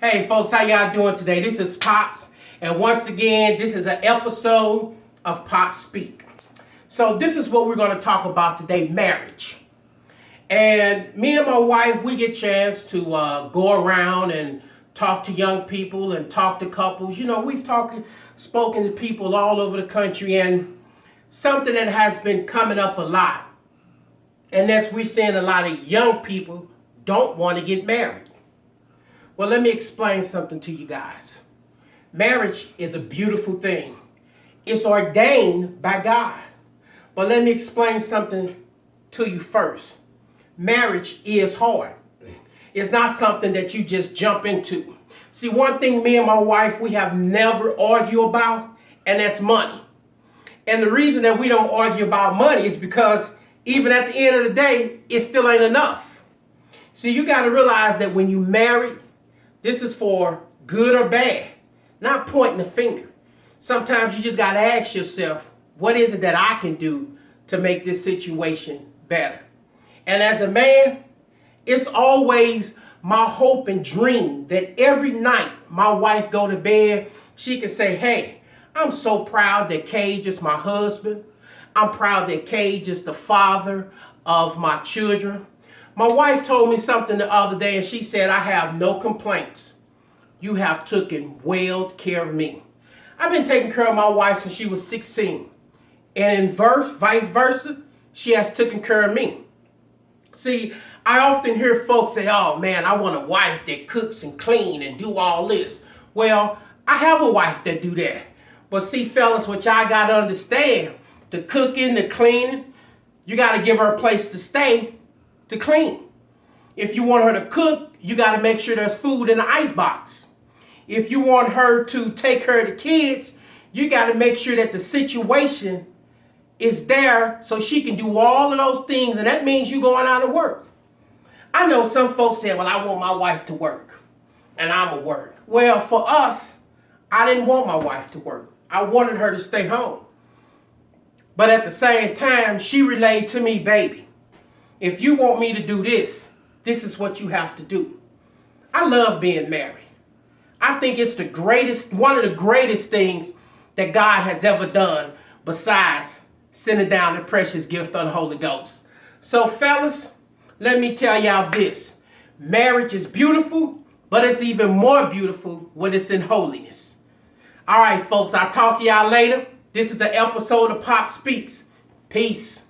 Hey folks, how y'all doing today? This is Pops, and once again, this is an episode of Pop Speak. So this is what we're going to talk about today, marriage. And me and my wife, we get a chance to go around and talk to young people and talk to couples. You know, we've spoken to people all over the country, and something that has been coming up a lot, and that's we're seeing a lot of young people don't want to get married. Well, let me explain something to you guys. Marriage is a beautiful thing. It's ordained by God. But let me explain something to you first. Marriage is hard. It's not something that you just jump into. See, one thing me and my wife, we have never argued about, and that's money. And the reason that we don't argue about money is because even at the end of the day, it still ain't enough. See, you got to realize that when you marry, this is for good or bad, not pointing the finger. Sometimes you just got to ask yourself, what is it that I can do to make this situation better? And as a man, it's always my hope and dream that every night my wife go to bed, she can say, hey, I'm so proud that Cage is my husband. I'm proud that Cage is the father of my children. My wife told me something the other day, and she said, I have no complaints. You have taken well care of me. I've been taking care of my wife since she was 16. And in vice versa, she has taken care of me. See, I often hear folks say, oh man, I want a wife that cooks and clean and do all this. Well, I have a wife that do that. But see, fellas, what y'all got to understand, the cooking, the cleaning, you got to give her a place to stay to clean. If you want her to cook, you got to make sure there's food in the icebox. If you want her to take care of the kids, you got to make sure that the situation is there so she can do all of those things, and that means you going out to work. I know some folks say, well, I want my wife to work, and I'm at work. Well, for us, I didn't want my wife to work. I wanted her to stay home. But at the same time, she relayed to me, baby, if you want me to do this, this is what you have to do. I love being married. I think it's one of the greatest things that God has ever done besides sending down the precious gift of the Holy Ghost. So fellas, let me tell y'all this. Marriage is beautiful, but it's even more beautiful when it's in holiness. All right, folks, I'll talk to y'all later. This is an episode of Pop Speaks. Peace.